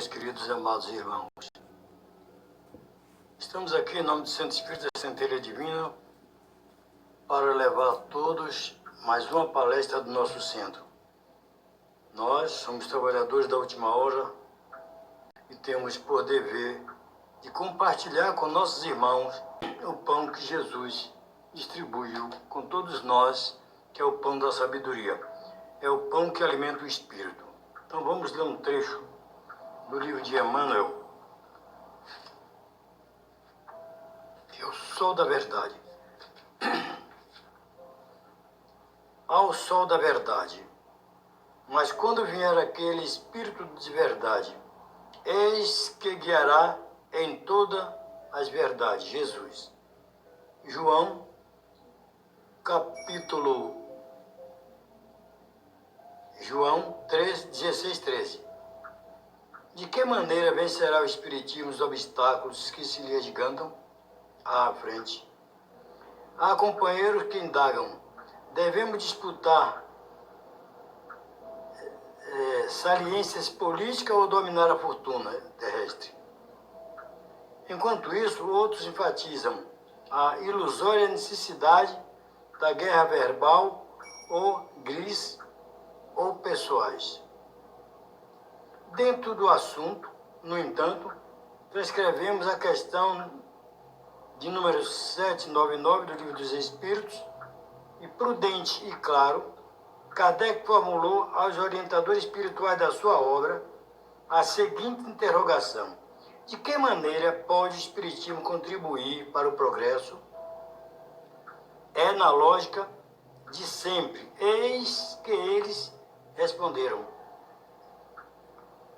meus queridos e amados irmãos. Estamos aqui em nome do Santo Espírito da Centelha Divina para levar a todos mais uma palestra do nosso centro. Nós somos trabalhadores da última hora e temos por dever de compartilhar com nossos irmãos o pão que Jesus distribuiu com todos nós, que é o pão da sabedoria. É o pão que alimenta o espírito. Então vamos ler um trecho do livro de Emmanuel. Eu sou da verdade. Ao sol da verdade. Mas quando vier aquele Espírito de verdade, eis que guiará em todas as verdades. Jesus. João, João 16, 13. De que maneira vencerá o Espiritismo os obstáculos que se lhe agigantam à frente? Há companheiros que indagam: devemos disputar saliências políticas ou dominar a fortuna terrestre? Enquanto isso, outros enfatizam a ilusória necessidade da guerra verbal ou gris ou pessoais. Dentro do assunto, no entanto, transcrevemos a questão de número 799 do Livro dos Espíritos e, prudente e claro, Kardec formulou aos orientadores espirituais da sua obra a seguinte interrogação: de que maneira pode o Espiritismo contribuir para o progresso? É na lógica de sempre. Eis que eles responderam: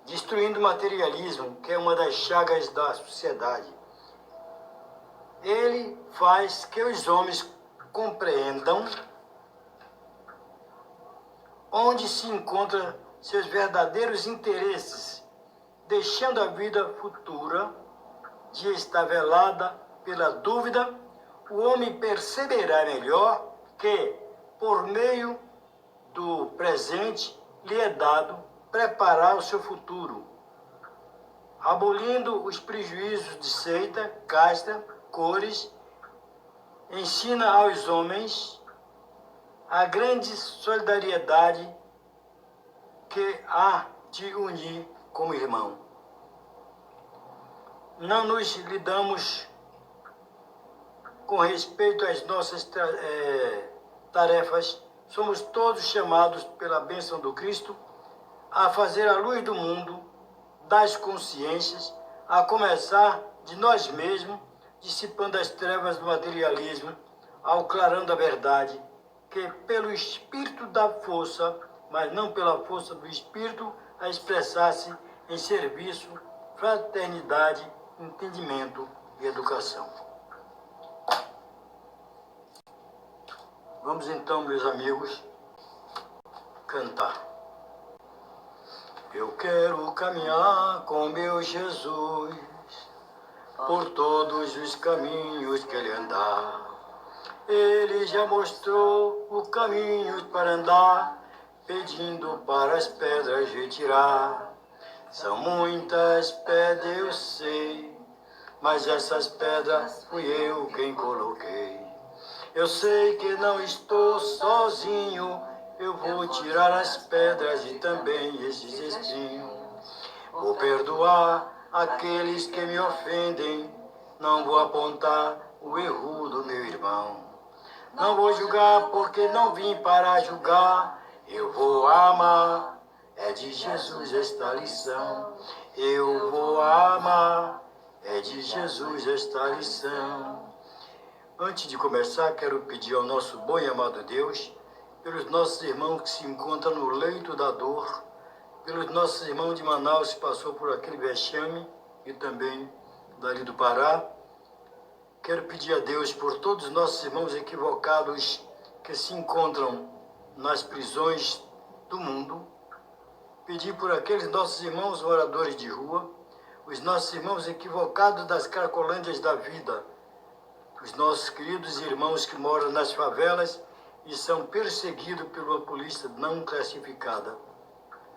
destruindo o materialismo, que é uma das chagas da sociedade. Ele faz que os homens compreendam onde se encontram seus verdadeiros interesses, deixando a vida futura de estar velada pela dúvida. O homem perceberá melhor que, por meio do presente, lhe é dado preparar o seu futuro, abolindo os prejuízos de seita, casta, cores, ensina aos homens a grande solidariedade que há de unir como irmão. Não nos lidamos com respeito às nossas tarefas. Somos todos chamados pela bênção do Cristo a fazer a luz do mundo, das consciências, a começar de nós mesmos, dissipando as trevas do materialismo, ao clarando a verdade, que pelo Espírito dá força, mas não pela força do Espírito, a expressar-se em serviço, fraternidade, entendimento e educação. Vamos então, meus amigos, cantar. Eu quero caminhar com meu Jesus por todos os caminhos que ele andar. Ele já mostrou o caminho para andar, pedindo para as pedras retirar. São muitas pedras, eu sei, mas essas pedras fui eu quem coloquei. Eu sei que não estou sozinho, eu vou tirar as pedras e também esses espinhos. Vou perdoar aqueles que me ofendem, não vou apontar o erro do meu irmão. Não vou julgar porque não vim para julgar, eu vou amar, é de Jesus esta lição. Eu vou amar, é de Jesus esta lição. Antes de começar, quero pedir ao nosso bom e amado Deus, pelos nossos irmãos que se encontram no leito da dor, pelos nossos irmãos de Manaus que passou por aquele vexame e também dali do Pará. Quero pedir a Deus por todos os nossos irmãos equivocados que se encontram nas prisões do mundo. Pedir por aqueles nossos irmãos moradores de rua, os nossos irmãos equivocados das cracolândias da vida, os nossos queridos irmãos que moram nas favelas e são perseguidos pela polícia não classificada,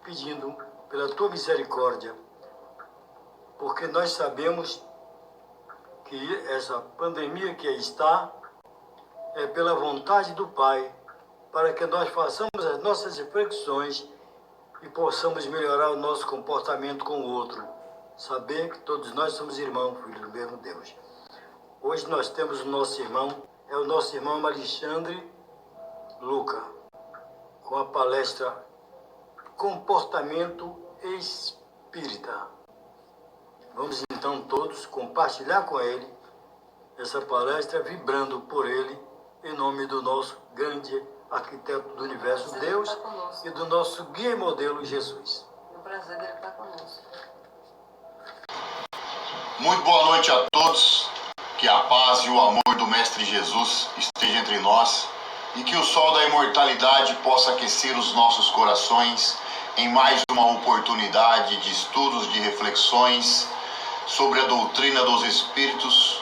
pedindo pela tua misericórdia porque nós sabemos que essa pandemia que aí está é pela vontade do Pai, para que nós façamos as nossas reflexões e possamos melhorar o nosso comportamento com o outro. Saber que todos nós somos irmãos, filhos do mesmo Deus. Hoje nós temos o nosso irmão, é o nosso irmão Alexandre Luca, com a palestra Comportamento Espírita. Vamos então todos compartilhar com ele essa palestra, vibrando por ele, em nome do nosso grande arquiteto do universo, Deus, e do nosso guia e modelo, Jesus. É um prazer dele estar conosco. Muito boa noite a todos, que a paz e o amor do Mestre Jesus esteja entre nós e que o sol da imortalidade possa aquecer os nossos corações em mais uma oportunidade de estudos, de reflexões sobre a doutrina dos Espíritos,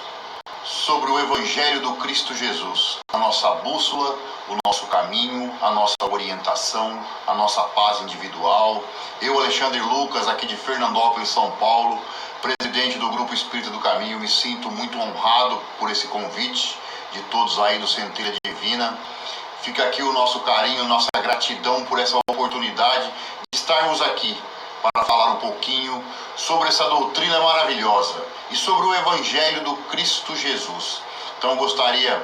sobre o Evangelho do Cristo Jesus, a nossa bússola, o nosso caminho, a nossa orientação, a nossa paz individual. Eu, Alexandre Lucas, aqui de Fernandópolis, São Paulo, presidente do Grupo Espírita do Caminho, me sinto muito honrado por esse convite de todos aí do Centelha Divina. Fica aqui o nosso carinho, nossa gratidão por essa oportunidade de estarmos aqui para falar um pouquinho sobre essa doutrina maravilhosa e sobre o Evangelho do Cristo Jesus. Então gostaria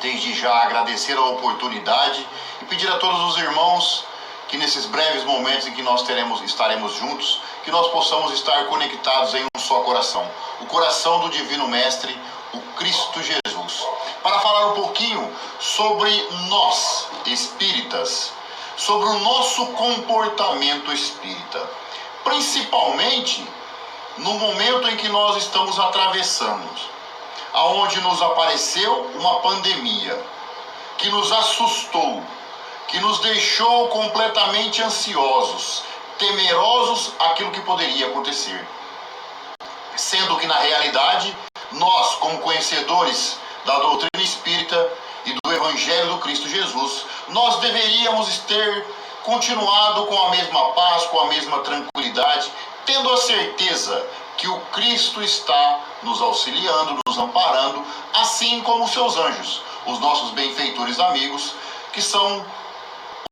desde já agradecer a oportunidade e pedir a todos os irmãos que nesses breves momentos em que nós estaremos juntos, que nós possamos estar conectados em um só coração, o coração do Divino Mestre, o Cristo Jesus, para falar um pouquinho sobre nós, espíritas, sobre o nosso comportamento espírita, principalmente no momento em que nós estamos atravessando, aonde nos apareceu uma pandemia que nos assustou, que nos deixou completamente ansiosos, temerosos àquilo que poderia acontecer. Sendo que na realidade, nós, como conhecedores da doutrina espírita e do Evangelho do Cristo Jesus, nós deveríamos ter continuado com a mesma paz, com a mesma tranquilidade, tendo a certeza que o Cristo está nos auxiliando, nos amparando, assim como os seus anjos, os nossos benfeitores amigos, que são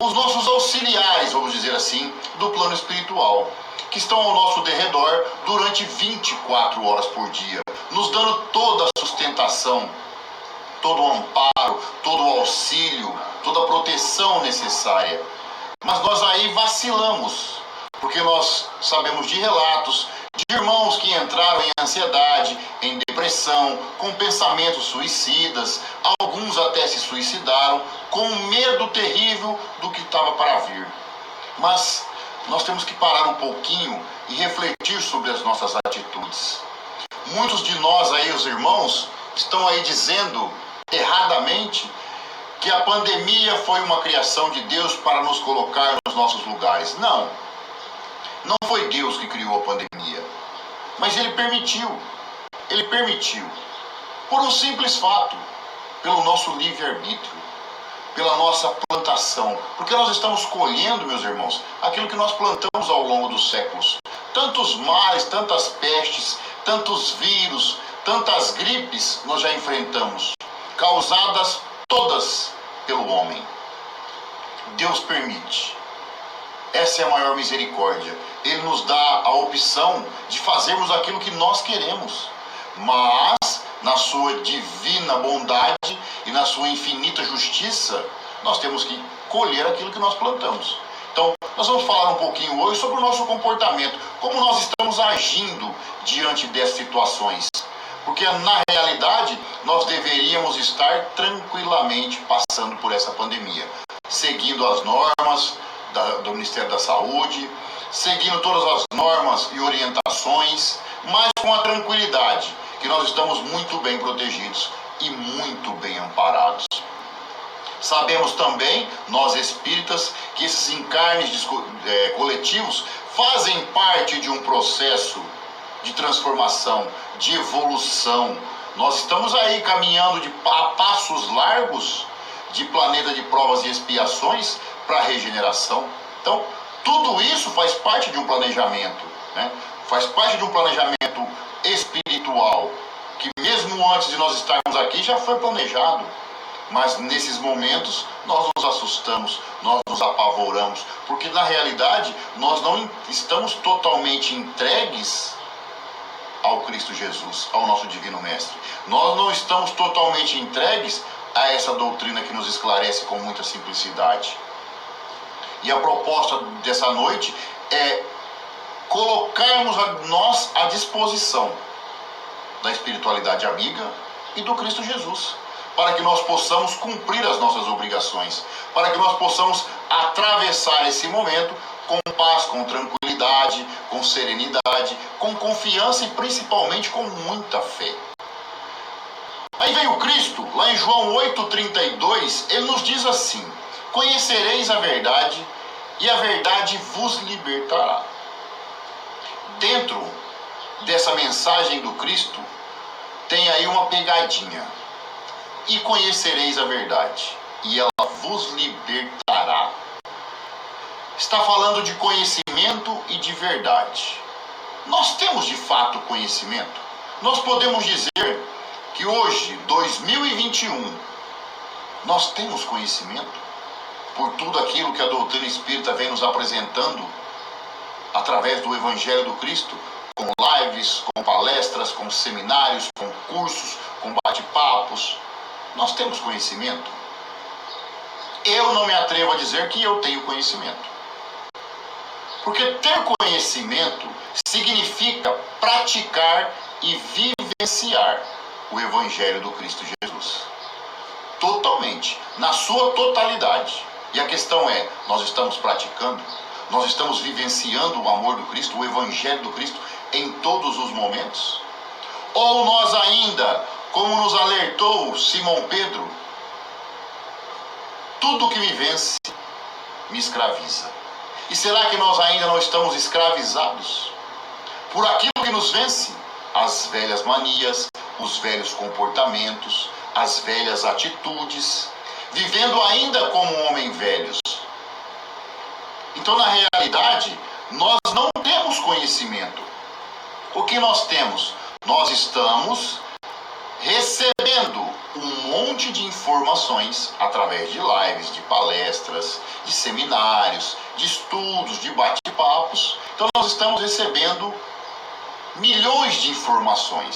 os nossos auxiliares, vamos dizer assim, do plano espiritual, que estão ao nosso derredor durante 24 horas por dia, nos dando toda a sustentação, todo o amparo, todo o auxílio, toda a proteção necessária. Mas nós aí vacilamos, porque nós sabemos de relatos de irmãos que entraram em ansiedade, em depressão, com pensamentos suicidas, alguns até se suicidaram, com um medo terrível do que estava para vir. Mas nós temos que parar um pouquinho e refletir sobre as nossas atitudes. Muitos de nós aí, os irmãos, estão aí dizendo erradamente que a pandemia foi uma criação de Deus para nos colocar nos nossos lugares. Não. Não foi Deus que criou a pandemia, mas Ele permitiu. Ele permitiu. Por um simples fato, pelo nosso livre-arbítrio, pela nossa plantação. Porque nós estamos colhendo, meus irmãos, aquilo que nós plantamos ao longo dos séculos. Tantos males, tantas pestes, tantos vírus, tantas gripes nós já enfrentamos, causadas todas pelo homem. Deus permite. Essa é a maior misericórdia. Ele nos dá a opção de fazermos aquilo que nós queremos. Mas, na sua divina bondade e na sua infinita justiça, nós temos que colher aquilo que nós plantamos. Então, nós vamos falar um pouquinho hoje sobre o nosso comportamento, como nós estamos agindo diante dessas situações. Porque, na realidade, nós deveríamos estar tranquilamente passando por essa pandemia, seguindo as normas do Ministério da Saúde, seguindo todas as normas e orientações, mas com a tranquilidade que nós estamos muito bem protegidos e muito bem amparados. Sabemos também, nós espíritas, que esses encarnes coletivos fazem parte de um processo de transformação, de evolução. Nós estamos aí caminhando a passos largos de planeta de provas e expiações para a regeneração. Então, tudo isso faz parte de um planejamento, né? faz parte de um planejamento espiritual, que mesmo antes de nós estarmos aqui já foi planejado. Mas nesses momentos nós nos assustamos, nós nos apavoramos, porque na realidade nós não estamos totalmente entregues ao Cristo Jesus, ao nosso Divino Mestre. Nós não estamos totalmente entregues a essa doutrina que nos esclarece com muita simplicidade. E a proposta dessa noite é colocarmos nós à disposição da espiritualidade amiga e do Cristo Jesus, para que nós possamos cumprir as nossas obrigações, para que nós possamos atravessar esse momento com paz, com tranquilidade, com serenidade, com confiança e principalmente com muita fé. Aí vem o Cristo, lá em João 8,32, ele nos diz assim: conhecereis a verdade e a verdade vos libertará. Dentro dessa mensagem do Cristo tem aí uma pegadinha. E conhecereis a verdade e ela vos libertará. Está falando de conhecimento e de verdade. Nós temos de fato conhecimento? Nós podemos dizer que hoje, 2021, nós temos conhecimento por tudo aquilo que a doutrina espírita vem nos apresentando através do Evangelho do Cristo, com lives, com palestras, com seminários, com cursos, com bate-papos. Nós temos conhecimento? Eu não me atrevo a dizer que eu tenho conhecimento. Porque ter conhecimento significa praticar e vivenciar o Evangelho do Cristo Jesus. Totalmente, na sua totalidade. E a questão é, nós estamos praticando? Nós estamos vivenciando o amor do Cristo, o Evangelho do Cristo em todos os momentos? Ou nós ainda, como nos alertou Simão Pedro, tudo que me vence me escraviza. E será que nós ainda não estamos escravizados por aquilo que nos vence? As velhas manias, os velhos comportamentos, as velhas atitudes, vivendo ainda como homens velhos. Então, na realidade, nós não temos conhecimento. O que nós temos? Nós estamos recebendo um monte de informações através de lives, de palestras, de seminários, de estudos, de bate-papos. Então nós estamos recebendo milhões de informações.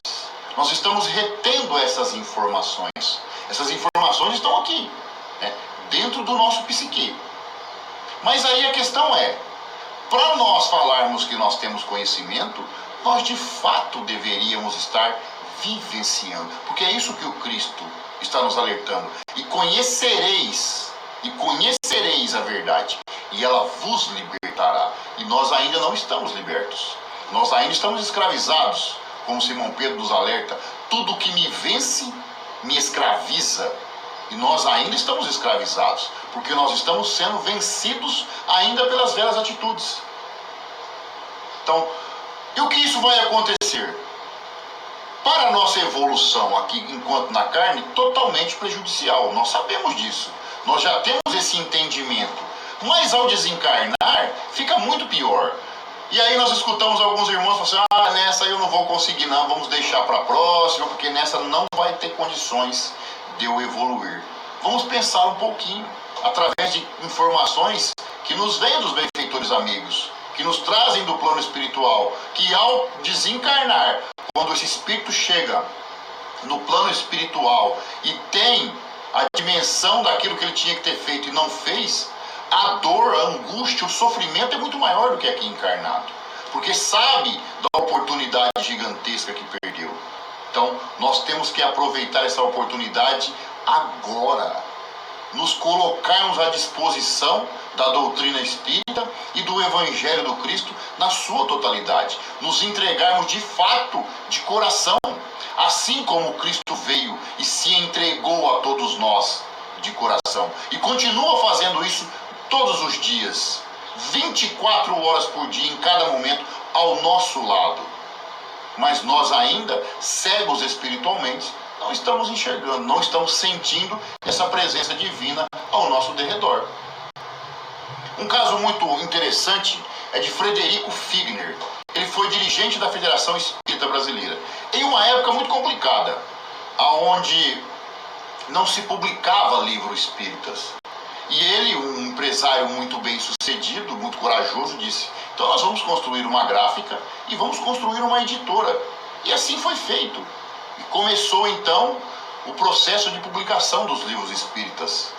Nós estamos retendo essas informações. Essas informações estão aqui, né, dentro do nosso psique. Mas aí a questão é, para nós falarmos que nós temos conhecimento, nós de fato deveríamos estar vivenciando, porque é isso que o Cristo está nos alertando. E conhecereis a verdade, e ela vos libertará. E nós ainda não estamos libertos, nós ainda estamos escravizados, como Simão Pedro nos alerta: tudo que me vence me escraviza. E nós ainda estamos escravizados, porque nós estamos sendo vencidos ainda pelas velhas atitudes. Então, e o que isso vai acontecer? Para a nossa evolução aqui, enquanto na carne, totalmente prejudicial. Nós sabemos disso. Nós já temos esse entendimento. Mas ao desencarnar, fica muito pior. E aí nós escutamos alguns irmãos falando assim: nessa eu não vou conseguir não, vamos deixar para a próxima, porque nessa não vai ter condições de eu evoluir. Vamos pensar um pouquinho, através de informações que nos vêm dos benfeitores amigos, que nos trazem do plano espiritual, que ao desencarnar, quando esse espírito chega no plano espiritual e tem a dimensão daquilo que ele tinha que ter feito e não fez, a dor, a angústia, o sofrimento é muito maior do que aqui encarnado, porque sabe da oportunidade gigantesca que perdeu. Então, nós temos que aproveitar essa oportunidade agora, nos colocarmos à disposição da doutrina espírita e do Evangelho do Cristo na sua totalidade, nos entregarmos de fato, de coração, assim como Cristo veio e se entregou a todos nós de coração, e continua fazendo isso todos os dias, 24 horas por dia, em cada momento, ao nosso lado. Mas nós ainda, cegos espiritualmente, não estamos enxergando, não estamos sentindo essa presença divina ao nosso derredor. Um caso muito interessante é de Frederico Figner. Ele foi foi dirigente da Federação Espírita Brasileira, em uma época muito complicada, onde não se publicava livros espíritas. E ele, um empresário muito bem sucedido, muito corajoso, disse: então nós vamos construir uma gráfica e vamos construir uma editora. E assim foi feito. E começou então o processo de publicação dos livros espíritas.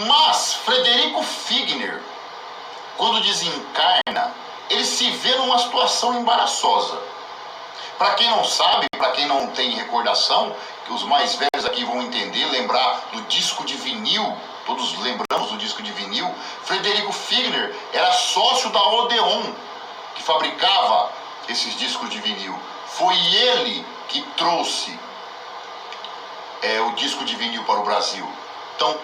Mas Frederico Figner, quando desencarna, ele se vê numa situação embaraçosa. Para quem não sabe, para quem não tem recordação, que os mais velhos aqui vão entender, lembrar do disco de vinil, todos lembramos do disco de vinil, Frederico Figner era sócio da Odeon, que fabricava esses discos de vinil. Foi ele que trouxe o disco de vinil para o Brasil. Então,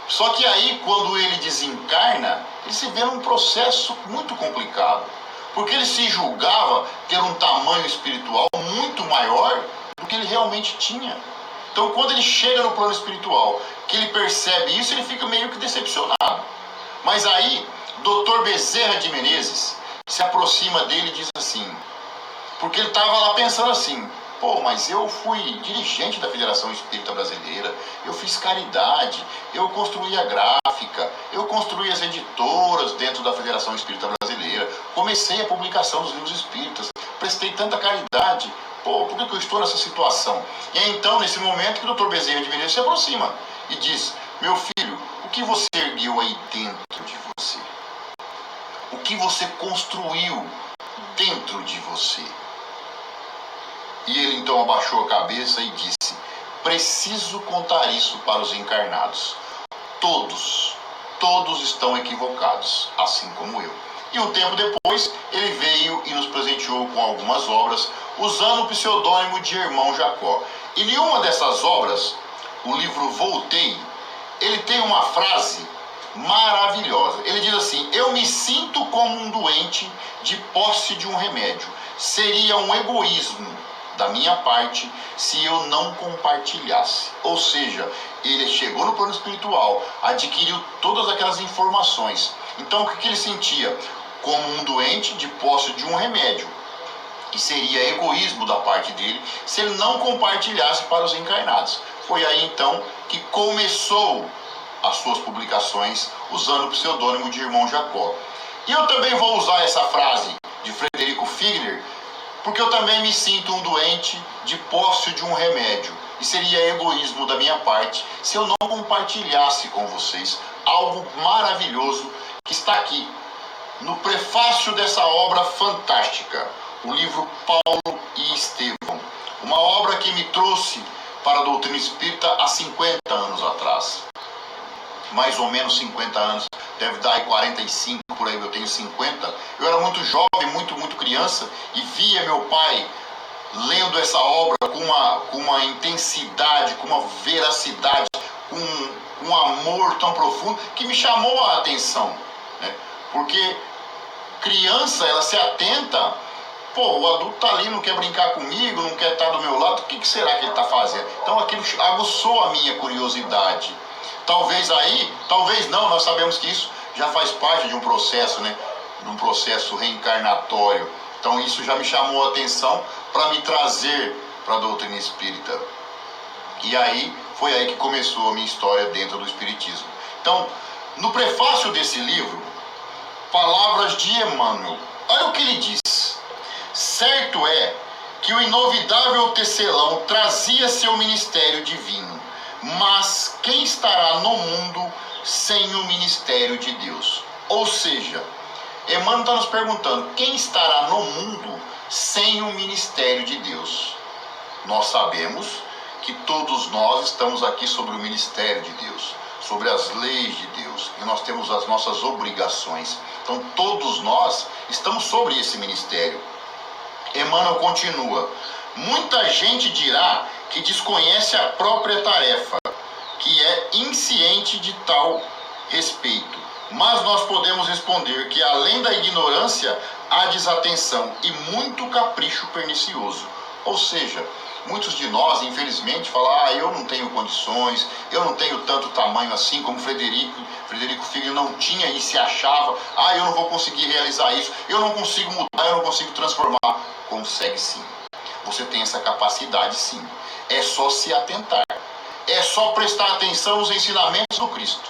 só que aí, quando ele desencarna, ele se vê num processo muito complicado, porque ele se julgava ter um tamanho espiritual muito maior do que ele realmente tinha. Então, quando ele chega no plano espiritual, que ele percebe isso, ele fica meio que decepcionado. Mas aí, Dr. Bezerra de Menezes se aproxima dele e diz assim, porque ele estava lá pensando assim: pô, mas eu fui dirigente da Federação Espírita Brasileira, eu fiz caridade, eu construí a gráfica, eu construí as editoras dentro da Federação Espírita Brasileira, comecei a publicação dos livros espíritas, prestei tanta caridade, pô, por que eu estou nessa situação? E é então, nesse momento, que o Dr. Bezerra de Menezes se aproxima e diz: meu filho, o que você ergueu aí dentro de você? O que você construiu dentro de você? E ele então abaixou a cabeça e disse: preciso contar isso para os encarnados. Todos estão equivocados, assim como eu. E um tempo depois, ele veio e nos presenteou com algumas obras, usando o pseudônimo de Irmão Jacó. E em uma dessas obras, o livro Voltei, ele tem uma frase maravilhosa. Ele diz assim: eu me sinto como um doente de posse de um remédio. Seria um egoísmo da minha parte se eu não compartilhasse. Ou seja, ele chegou no plano espiritual, adquiriu todas aquelas informações. Então o que ele sentia? Como um doente de posse de um remédio. E seria egoísmo da parte dele se ele não compartilhasse para os encarnados. Foi aí então que começou as suas publicações usando o pseudônimo de Irmão Jacó. E eu também vou usar essa frase de Frederico Figner, porque eu também me sinto um doente de posse de um remédio. E seria egoísmo da minha parte se eu não compartilhasse com vocês algo maravilhoso que está aqui, no prefácio dessa obra fantástica, o livro Paulo e Estevão. Uma obra que me trouxe para a doutrina espírita há 50 anos atrás. Mais ou menos 50 anos, deve dar aí 45, por aí eu tenho 50. Eu era muito jovem, muito criança, e via meu pai lendo essa obra com uma intensidade, com uma veracidade, com um amor tão profundo, que me chamou a atenção, né? Porque criança, ela se atenta, pô, o adulto tá ali, não quer brincar comigo, não quer estar do meu lado, o que será que ele está fazendo? Então aquilo aguçou a minha curiosidade. Talvez aí, talvez não, nós sabemos que isso já faz parte de um processo, né? De um processo reencarnatório. Então isso já me chamou a atenção para me trazer para a doutrina espírita. E aí, foi aí que começou a minha história dentro do espiritismo. Então, no prefácio desse livro, palavras de Emmanuel. Olha o que ele diz: certo é que o inovidável tecelão trazia seu ministério divino, mas quem estará no mundo sem o ministério de Deus? Ou seja, Emmanuel está nos perguntando: quem estará no mundo sem o ministério de Deus? Nós sabemos que todos nós estamos aqui sobre o ministério de Deus, sobre as leis de Deus, e nós temos as nossas obrigações. Então todos nós estamos sobre esse ministério. Emmanuel continua: muita gente dirá que desconhece a própria tarefa, que é insciente de tal respeito. Mas nós podemos responder que além da ignorância, há desatenção e muito capricho pernicioso. Ou seja, Muitos de nós, infelizmente, falam, eu não tenho condições, eu não tenho tanto tamanho assim como Frederico Filho não tinha e se achava, eu não vou conseguir realizar isso, eu não consigo mudar, eu não consigo transformar. Consegue sim. Você tem essa capacidade sim. É só se atentar. É só prestar atenção nos ensinamentos do Cristo,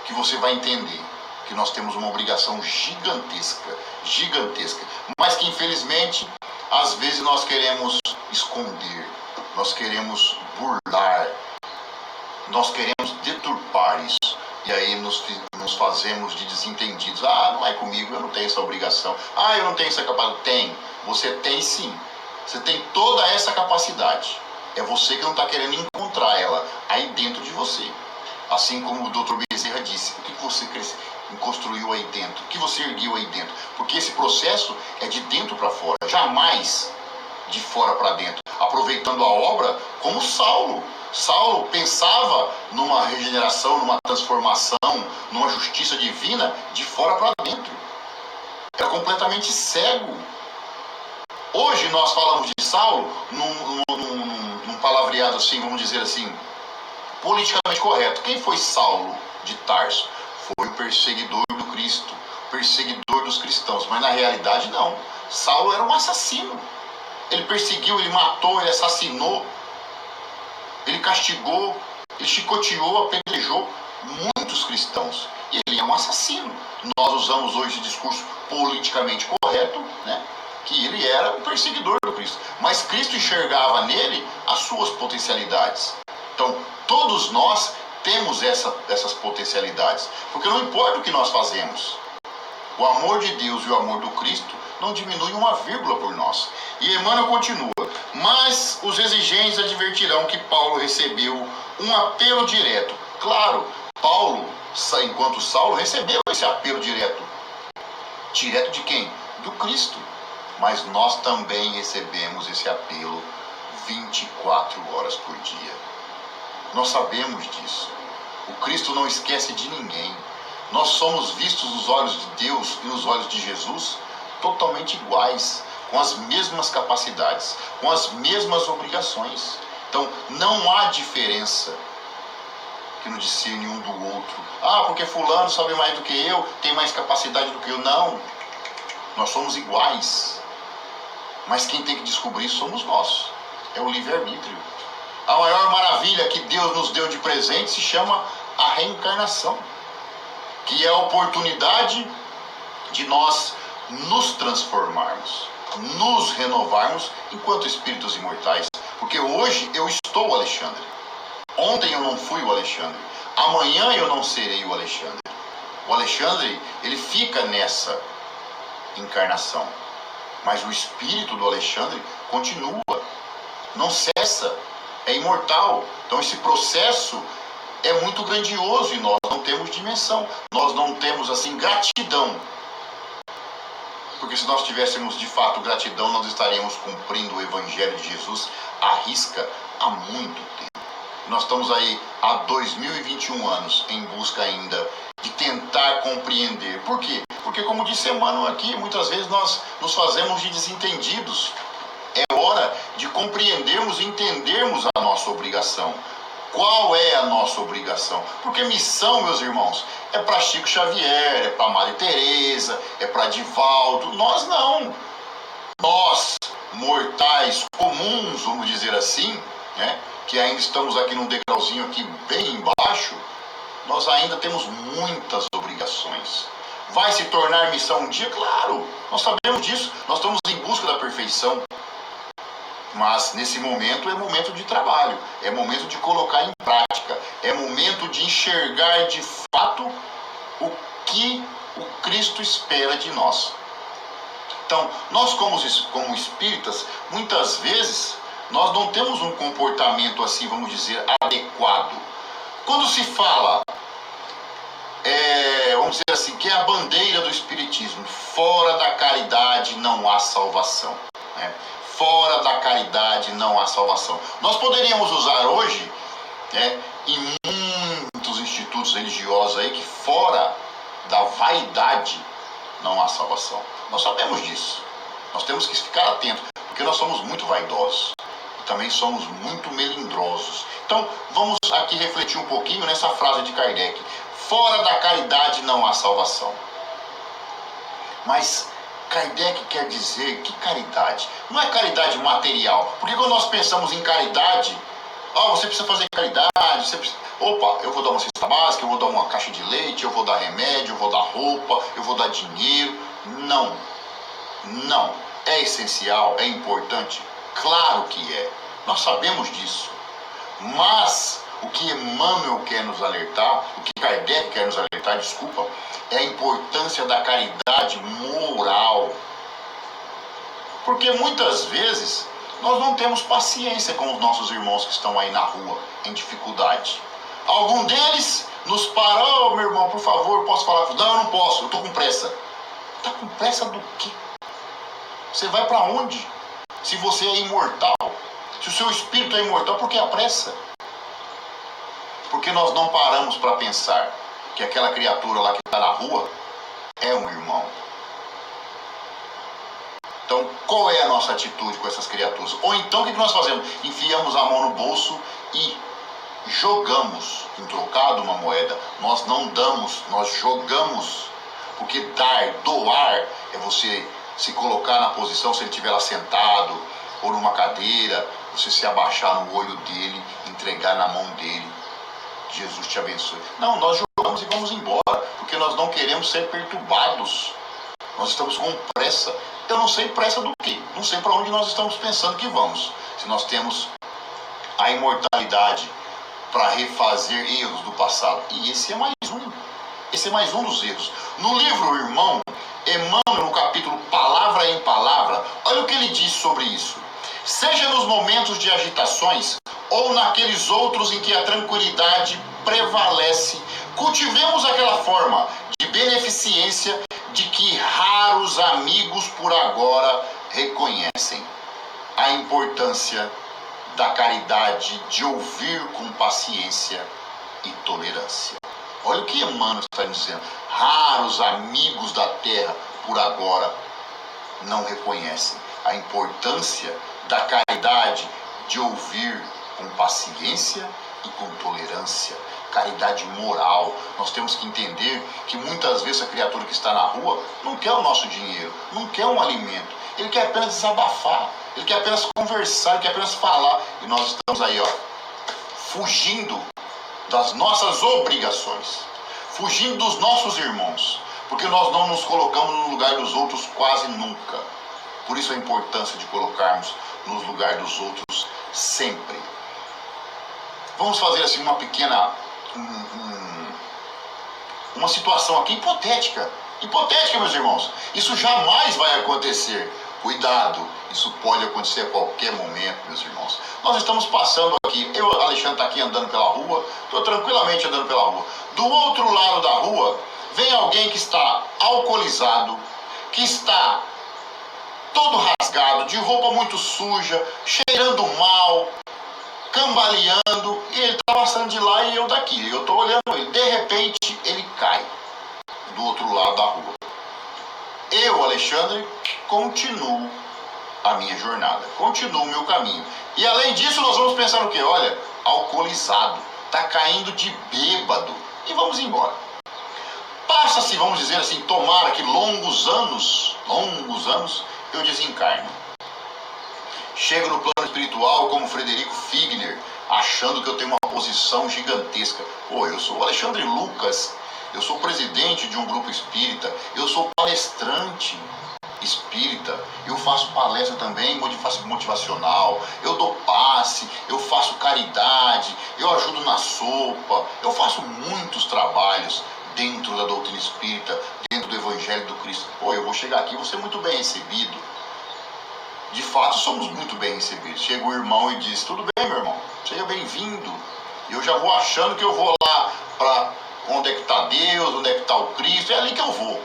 que você vai entender que nós temos uma obrigação gigantesca, mas que infelizmente, às vezes nós queremos esconder, nós queremos burlar, nós queremos deturpar isso, e aí nos fazemos de desentendidos. Não é comigo, eu não tenho essa obrigação, eu não tenho essa capacidade. Você tem sim, você tem toda essa capacidade, é você que não está querendo encontrar ela aí dentro de você. Assim como o Dr. Bezerra disse, o que você construiu aí dentro, o que você ergueu aí dentro, porque esse processo é de dentro para fora, jamais de fora para dentro, aproveitando a obra como Saulo. Saulo pensava numa regeneração, numa transformação, numa justiça divina de fora para dentro, era completamente cego. Hoje nós falamos de Saulo num palavreado assim, vamos dizer assim, politicamente correto. Quem foi Saulo de Tarso? Foi o perseguidor do Cristo, perseguidor dos cristãos, mas na realidade não. Saulo era um assassino. Ele perseguiu, ele matou, ele assassinou, ele castigou, ele chicoteou, apedrejou muitos cristãos. E ele é um assassino. Nós usamos hoje esse discurso politicamente correto, né? Que ele era um perseguidor do Cristo. Mas Cristo enxergava nele as suas potencialidades. Então, todos nós temos essas potencialidades. Porque não importa o que nós fazemos, o amor de Deus e o amor do Cristo não diminuem uma vírgula por nós. E Emmanuel continua, mas os exigentes advertirão que Paulo recebeu um apelo direto. Claro, Paulo, enquanto Saulo, recebeu esse apelo direto. Direto de quem? Do Cristo. Mas nós também recebemos esse apelo 24 horas por dia. Nós sabemos disso. O Cristo não esquece de ninguém. Nós somos vistos nos olhos de Deus e nos olhos de Jesus totalmente iguais, com as mesmas capacidades, com as mesmas obrigações. Então, não há diferença que nos discerne um do outro. Porque fulano sabe mais do que eu, tem mais capacidade do que eu. Não. Nós somos iguais. Mas quem tem que descobrir isso somos nós. É o livre-arbítrio. A maior maravilha que Deus nos deu de presente se chama a reencarnação, que é a oportunidade de nós nos transformarmos, nos renovarmos enquanto espíritos imortais. Porque hoje eu estou o Alexandre. Ontem eu não fui o Alexandre. Amanhã eu não serei o Alexandre. O Alexandre, ele fica nessa encarnação. Mas o espírito do Alexandre continua, não cessa, é imortal. Então esse processo é muito grandioso e nós não temos dimensão, nós não temos assim gratidão. Porque se nós tivéssemos de fato gratidão, nós estaríamos cumprindo o Evangelho de Jesus à risca há muito tempo. Nós estamos aí há 2021 anos em busca ainda de tentar compreender. Por quê? Porque, como disse Emmanuel aqui, muitas vezes nós nos fazemos de desentendidos. É hora de compreendermos e entendermos a nossa obrigação. Qual é a nossa obrigação? Porque missão, meus irmãos, é para Chico Xavier, é para Maria Teresa, é para Divaldo. Nós não. Nós, mortais comuns, vamos dizer assim, né, que ainda estamos aqui num degrauzinho aqui bem embaixo, nós ainda temos muitas obrigações. Vai se tornar missão um dia? Claro, nós sabemos disso, nós estamos em busca da perfeição. Mas nesse momento é momento de trabalho, é momento de colocar em prática, é momento de enxergar de fato o que o Cristo espera de nós. Então, nós como espíritas, muitas vezes, nós não temos um comportamento assim, vamos dizer, adequado. Quando se fala, vamos dizer assim, que é a bandeira do espiritismo, fora da caridade não há salvação, né? Fora da caridade não há salvação. Nós poderíamos usar hoje, né, em muitos institutos religiosos aí, que fora da vaidade não há salvação. Nós sabemos disso. Nós temos que ficar atentos. Porque nós somos muito vaidosos. E também somos muito melindrosos. Então, vamos aqui refletir um pouquinho nessa frase de Kardec. Fora da caridade não há salvação. Mas Kardec quer dizer que caridade? Não é caridade material. Porque quando nós pensamos em caridade, você precisa fazer caridade, você precisa... Opa, eu vou dar uma cesta básica, eu vou dar uma caixa de leite, eu vou dar remédio, eu vou dar roupa, eu vou dar dinheiro. Não. Não. É essencial, é importante? Claro que é. Nós sabemos disso. Mas o que Emmanuel quer nos alertar, o que Kardec quer nos alertar, desculpa, é a importância da caridade moral. Porque muitas vezes nós não temos paciência com os nossos irmãos que estão aí na rua, em dificuldade. Algum deles nos para, meu irmão, por favor, posso falar? Não, eu não posso, eu estou com pressa. Está com pressa do quê? Você vai para onde? Se você é imortal, se o seu espírito é imortal, por que a pressa? Porque nós não paramos para pensar que aquela criatura lá que está na rua é um irmão. Então, qual é a nossa atitude com essas criaturas? Ou então, o que nós fazemos? Enfiamos a mão no bolso e jogamos. Em trocado uma moeda, nós não damos, nós jogamos. Porque doar, é você se colocar na posição, se ele estiver lá sentado, ou numa cadeira, você se abaixar no olho dele, entregar na mão dele. Jesus te abençoe. Não, nós jogamos e vamos embora, porque nós não queremos ser perturbados. Nós estamos com pressa. Eu não sei pressa do quê? Não sei para onde nós estamos pensando que vamos. Se nós temos a imortalidade para refazer erros do passado. E esse é mais um. Esse é mais um dos erros. No livro Irmão, Emmanuel, no capítulo Palavra em Palavra, olha o que ele diz sobre isso. Seja nos momentos de agitações ou naqueles outros em que a tranquilidade prevalece, cultivemos aquela forma de beneficência de que raros amigos por agora reconhecem. A importância da caridade de ouvir com paciência e tolerância. Olha o que Emmanuel está dizendo. Raros amigos da terra por agora não reconhecem a importância da caridade de ouvir com paciência e com tolerância. Caridade moral. Nós temos que entender que muitas vezes a criatura que está na rua não quer o nosso dinheiro, não quer um alimento. Ele quer apenas desabafar, ele quer apenas conversar, ele quer apenas falar. E nós estamos aí, fugindo das nossas obrigações, fugindo dos nossos irmãos, porque nós não nos colocamos no lugar dos outros quase nunca. Por isso a importância de colocarmos no lugar dos outros sempre. Vamos fazer assim uma pequena, uma situação aqui hipotética. Hipotética, meus irmãos. Isso jamais vai acontecer. Cuidado, isso pode acontecer a qualquer momento, meus irmãos. Nós estamos passando aqui, Alexandre, está aqui andando pela rua, estou tranquilamente andando pela rua. Do outro lado da rua, vem alguém que está alcoolizado, que está todo rasgado, de roupa muito suja, cheirando mal, cambaleando, e ele está passando de lá e eu daqui. Eu estou olhando ele. De repente, ele cai do outro lado da rua. Eu, Alexandre, continuo a minha jornada, continuo o meu caminho. E além disso, nós vamos pensar o quê? Olha, alcoolizado, está caindo de bêbado, e vamos embora. Passa-se, vamos dizer assim, tomara que longos anos, eu desencarno. Chego no plano espiritual como Frederico Figner, achando que eu tenho uma posição gigantesca. Eu sou o Alexandre Lucas, eu sou presidente de um grupo espírita, eu sou palestrante espírita, eu faço palestra também motivacional, eu dou passe, eu faço caridade, eu ajudo na sopa, eu faço muitos trabalhos dentro da doutrina espírita, dentro do Evangelho do Cristo. Eu vou chegar aqui e vou ser muito bem recebido. De fato, somos muito bem recebidos. Chega o irmão e diz, tudo bem, meu irmão, seja bem-vindo. Eu já vou achando que eu vou lá para onde é que está Deus, onde é que está o Cristo, é ali que eu vou.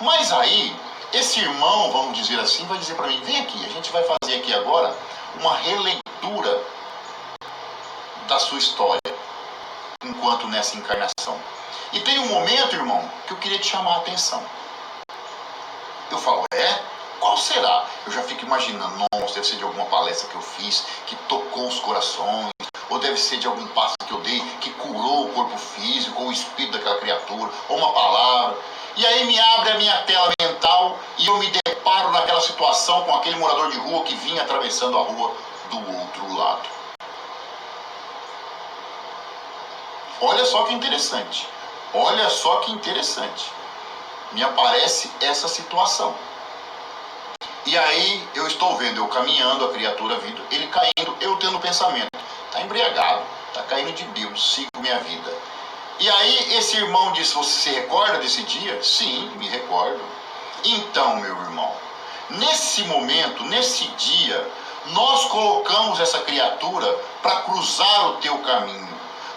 Mas aí, esse irmão, vamos dizer assim, vai dizer para mim, vem aqui, a gente vai fazer aqui agora uma releitura da sua história, enquanto nessa encarnação. E tem um momento, irmão, que eu queria te chamar a atenção. Eu falo, Qual será? Eu já fico imaginando, nossa, deve ser de alguma palestra que eu fiz, que tocou os corações, ou deve ser de algum passo que eu dei, que curou o corpo físico, ou o espírito daquela criatura, ou uma palavra. E aí me abre a minha tela mental e eu me deparo naquela situação com aquele morador de rua que vinha atravessando a rua do outro lado. Olha só que interessante. Olha só que interessante. Me aparece essa situação. E aí eu estou vendo eu caminhando, a criatura vindo, ele caindo, eu tendo pensamento. Está embriagado, está caindo de bêbado, sigo minha vida. E aí esse irmão disse, você se recorda desse dia? Sim, me recordo. Então, meu irmão, nesse momento, nesse dia, nós colocamos essa criatura para cruzar o teu caminho.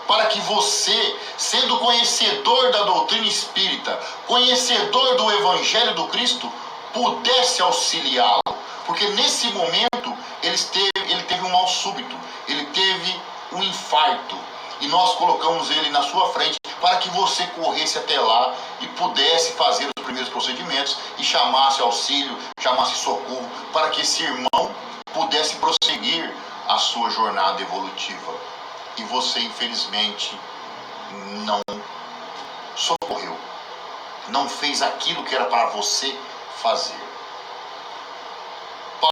Para que você, sendo conhecedor da doutrina espírita, conhecedor do Evangelho do Cristo, pudesse auxiliá-lo. Porque nesse momento ele teve um mal súbito, ele teve um infarto. E nós colocamos ele na sua frente para que você corresse até lá e pudesse fazer os primeiros procedimentos e chamasse auxílio, chamasse socorro, para que esse irmão pudesse prosseguir a sua jornada evolutiva. E você, infelizmente, não socorreu, não fez aquilo que era para você fazer.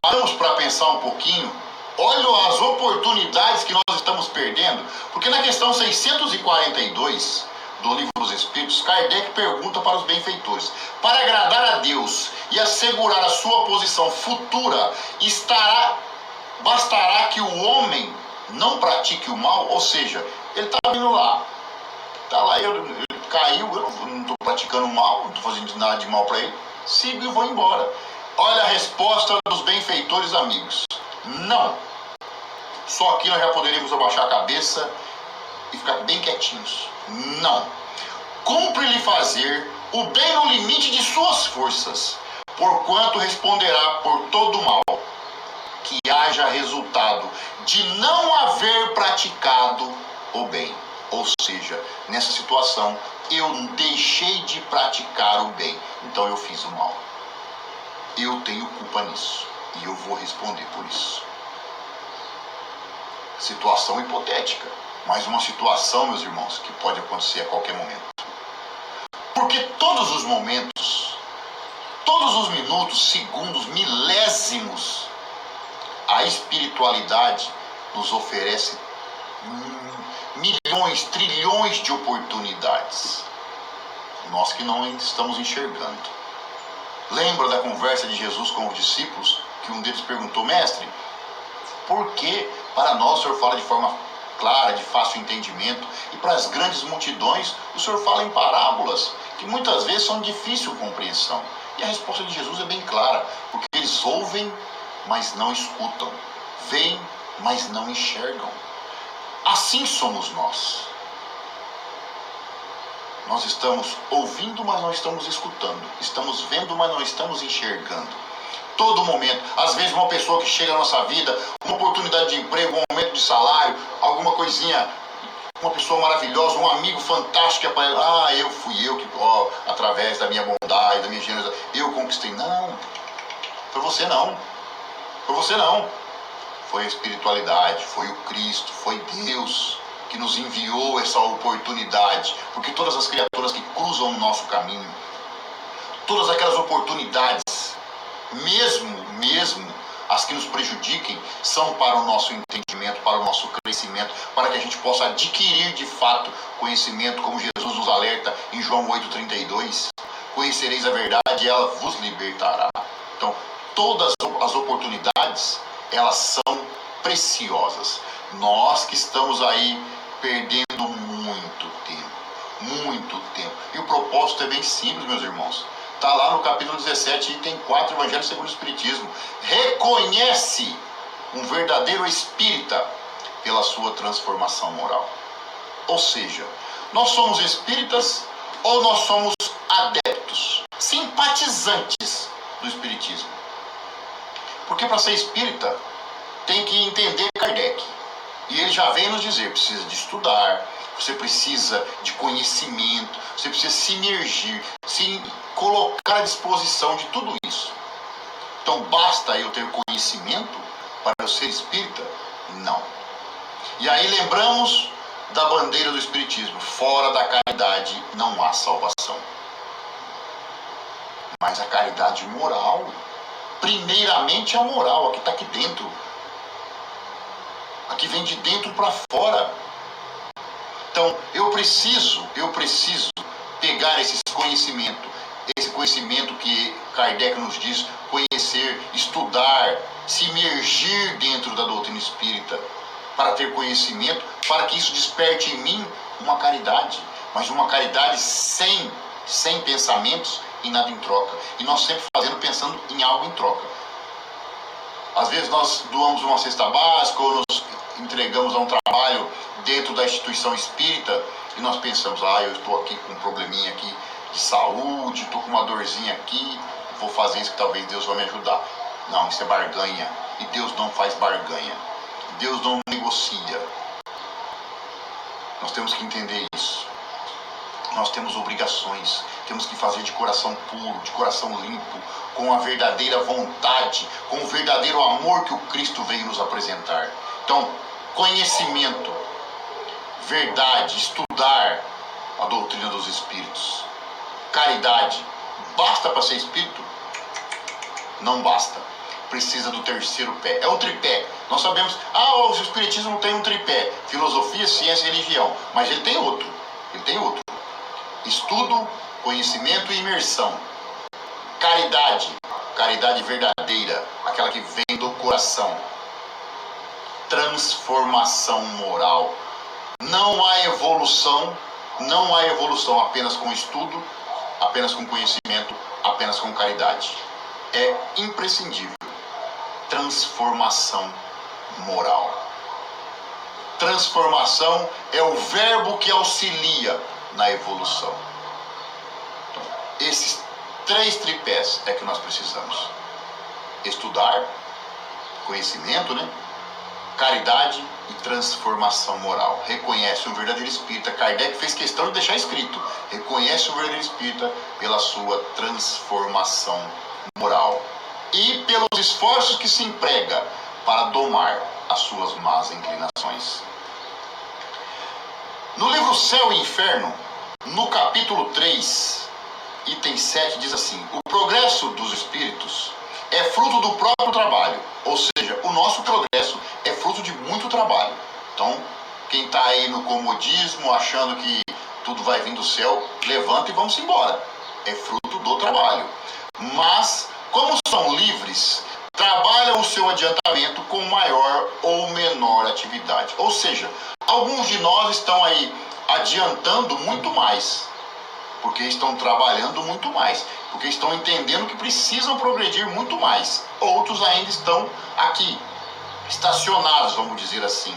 Paramos para pensar um pouquinho. Olha as oportunidades que nós estamos perdendo, porque na questão 642 do Livro dos Espíritos, Kardec pergunta para os benfeitores: para agradar a Deus e assegurar a sua posição futura, bastará que o homem não pratique o mal? Ou seja, ele está vindo lá, ele caiu, eu não estou praticando mal, não estou fazendo nada de mal para ele, sigo e vou embora. Olha a resposta dos benfeitores amigos: não. Só aqui nós já poderíamos abaixar a cabeça e ficar bem quietinhos. Não. Cumpre-lhe fazer o bem no limite de suas forças, porquanto responderá por todo mal que haja resultado de não haver praticado o bem. Ou seja, nessa situação, eu deixei de praticar o bem, então eu fiz o mal. Eu tenho culpa nisso e eu vou responder por isso. Situação hipotética, mas uma situação, meus irmãos, que pode acontecer a qualquer momento. Porque todos os momentos, todos os minutos, segundos, milésimos, a espiritualidade nos oferece milhões, trilhões de oportunidades. Nós que não estamos enxergando. Lembra da conversa de Jesus com os discípulos, que um deles perguntou: mestre, por que para nós o Senhor fala de forma clara, de fácil entendimento, e para as grandes multidões o Senhor fala em parábolas, que muitas vezes são de difícil compreensão? E a resposta de Jesus é bem clara: porque eles ouvem, mas não escutam, veem, mas não enxergam. Assim somos nós. Nós estamos ouvindo, mas não estamos escutando. Estamos vendo, mas não estamos enxergando. Todo momento. Às vezes uma pessoa que chega na nossa vida, uma oportunidade de emprego, um aumento de salário, alguma coisinha, uma pessoa maravilhosa, um amigo fantástico que aparece. Fui eu que, através da minha bondade, da minha generosidade, eu conquistei. Não. Foi você não. Foi você não. Foi a espiritualidade, foi o Cristo, foi Deus que nos enviou essa oportunidade. Porque todas as criaturas que cruzam o nosso caminho, todas aquelas oportunidades, mesmo as que nos prejudiquem, são para o nosso entendimento, para o nosso crescimento, para que a gente possa adquirir de fato conhecimento, como Jesus nos alerta em João 8,32. Conhecereis a verdade e ela vos libertará. Então, todas as oportunidades, elas são preciosas. Nós que estamos aí perdendo muito tempo. E o propósito é bem simples, meus irmãos. Está lá no capítulo 17, item 4, Evangelho segundo o Espiritismo. Reconhece um verdadeiro espírita pela sua transformação moral. Ou seja, nós somos espíritas ou nós somos adeptos, simpatizantes do espiritismo. Porque para ser espírita tem que entender Kardec. E ele já vem nos dizer: precisa de estudar, você precisa de conhecimento, você precisa se imergir, se colocar à disposição de tudo isso. Então basta eu ter conhecimento para eu ser espírita? Não. E aí lembramos da bandeira do espiritismo: fora da caridade não há salvação. Mas a caridade moral, primeiramente a moral, a que está aqui dentro, a que vem de dentro para fora. Então eu preciso pegar esse conhecimento que Kardec nos diz, conhecer, estudar, se imergir dentro da doutrina espírita, para ter conhecimento, para que isso desperte em mim uma caridade, mas uma caridade sem pensamentos e nada em troca. E nós sempre pensando em algo em troca. Às vezes nós doamos uma cesta básica ou nos entregamos a um trabalho dentro da instituição espírita e nós pensamos: eu estou aqui com um probleminha aqui de saúde, estou com uma dorzinha aqui, vou fazer isso que talvez Deus vai me ajudar. Não, isso é barganha. E Deus não faz barganha. Deus não negocia. Nós temos que entender isso. Nós temos obrigações, temos que fazer de coração puro, de coração limpo, com a verdadeira vontade, com o verdadeiro amor que o Cristo veio nos apresentar. Então, conhecimento, verdade, estudar a doutrina dos espíritos. Caridade, basta para ser espírito? Não basta. Precisa do terceiro pé. É um tripé. Nós sabemos, o espiritismo tem um tripé: filosofia, ciência e religião. Mas ele tem outro. Estudo, conhecimento e imersão. Caridade verdadeira, aquela que vem do coração. Transformação moral. Não há evolução apenas com estudo, apenas com conhecimento, apenas com caridade. É imprescindível. Transformação moral. Transformação é o verbo que auxilia na evolução. Então, esses 3 tripés é que nós precisamos: estudar, conhecimento, caridade e transformação moral. Reconhece um verdadeiro espírita. Kardec fez questão de deixar escrito: reconhece o verdadeiro espírita pela sua transformação moral e pelos esforços que se emprega para domar as suas más inclinações. No livro Céu e Inferno, no capítulo 3, item 7, diz assim: o progresso dos espíritos é fruto do próprio trabalho, ou seja, o nosso progresso é fruto de muito trabalho. Então, quem está aí no comodismo, achando que tudo vai vir do céu, levanta e vamos embora. É fruto do trabalho. Mas, como são livres, trabalham o seu adiantamento com maior ou menor atividade. Ou seja, alguns de nós estão aí adiantando muito mais, porque estão trabalhando muito mais, porque estão entendendo que precisam progredir muito mais. Outros ainda estão aqui, estacionados, vamos dizer assim,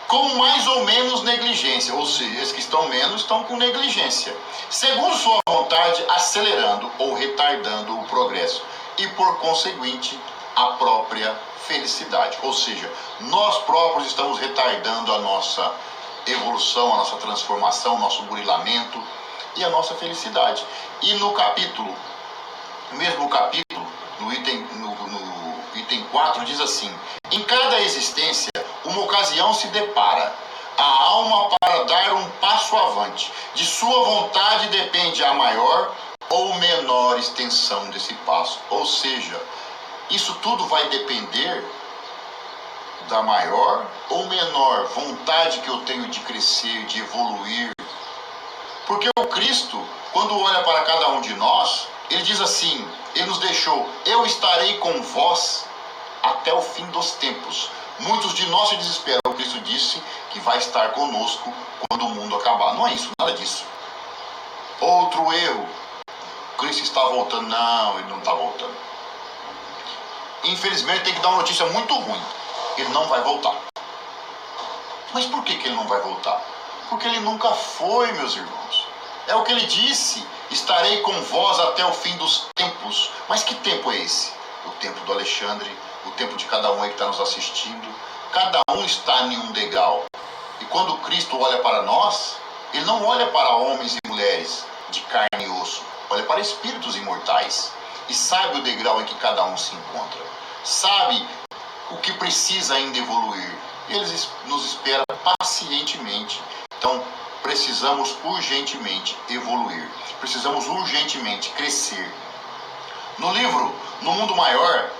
com mais ou menos negligência, ou seja, esses que estão menos estão com negligência, segundo sua vontade, acelerando ou retardando o progresso e, por conseguinte, a própria felicidade. Ou seja, nós próprios estamos retardando a nossa evolução, a nossa transformação, o nosso burilamento e a nossa felicidade. E no mesmo capítulo, no item 4, diz assim: em cada existência, uma ocasião se depara a alma para dar um passo avante. De sua vontade depende a maior ou menor extensão desse passo. Ou seja, isso tudo vai depender da maior ou menor vontade que eu tenho de crescer, de evoluir. Porque o Cristo, quando olha para cada um de nós, ele diz assim, ele nos deixou: eu estarei com vós até o fim dos tempos. Muitos de nós se desesperam. O Cristo disse que vai estar conosco quando o mundo acabar. Não é isso, nada disso. Outro erro: Cristo está voltando. Não, ele não está voltando. Infelizmente tem que dar uma notícia muito ruim: ele não vai voltar. Mas por que ele não vai voltar? Porque ele nunca foi, meus irmãos. É o que ele disse: estarei com vós até o fim dos tempos. Mas que tempo é esse? O tempo do Alexandre, o tempo de cada um aí que está nos assistindo. Cada um está em um degrau. E quando Cristo olha para nós, ele não olha para homens e mulheres de carne e osso, olha para espíritos imortais. e sabe o degrau em que cada um se encontra. Sabe o que precisa ainda evoluir. Ele nos espera pacientemente. Então, precisamos urgentemente evoluir. Precisamos urgentemente crescer. No livro No Mundo Maior,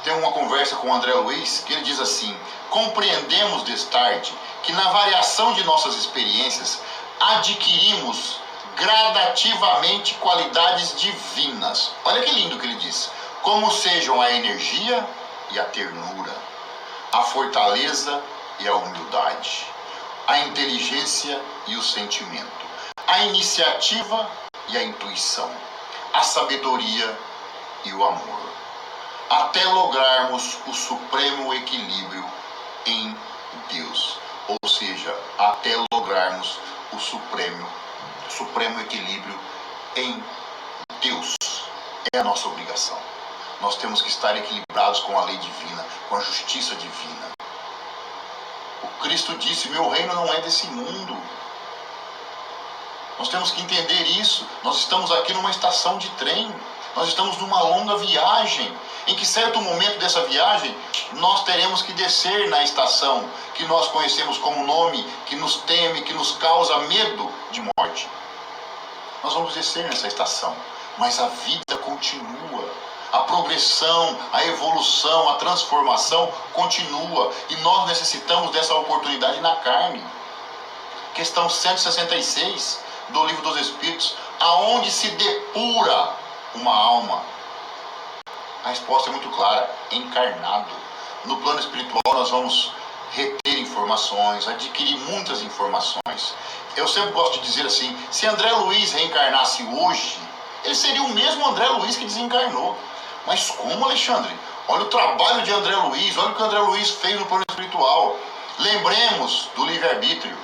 tem uma conversa com o André Luiz, que ele diz assim: compreendemos destarde que na variação de nossas experiências adquirimos gradativamente qualidades divinas. Olha que lindo que ele diz. Como sejam a energia e a ternura, a fortaleza e a humildade, a inteligência e o sentimento, a iniciativa e a intuição, a sabedoria e o amor, até lograrmos o supremo equilíbrio em Deus. Ou seja, até lograrmos o supremo equilíbrio em Deus. É a nossa obrigação. Nós temos que estar equilibrados com a lei divina, com a justiça divina. O Cristo disse: meu reino não é desse mundo. Nós temos que entender isso. Nós estamos aqui numa estação de trem. Nós estamos numa longa viagem, em que certo momento dessa viagem, nós teremos que descer na estação, que nós conhecemos como nome, que nos teme, que nos causa medo de morte. Nós vamos descer nessa estação, mas a vida continua. A progressão, a evolução, a transformação continua. E nós necessitamos dessa oportunidade na carne. Questão 166 do Livro dos Espíritos. Aonde se depura uma alma? A resposta é muito clara: encarnado. No plano espiritual nós vamos reter informações, adquirir muitas informações. Eu sempre gosto de dizer assim: se André Luiz reencarnasse hoje, ele seria o mesmo André Luiz que desencarnou. Mas como, Alexandre? Olha o trabalho de André Luiz, olha o que André Luiz fez no plano espiritual. Lembremos do livre-arbítrio.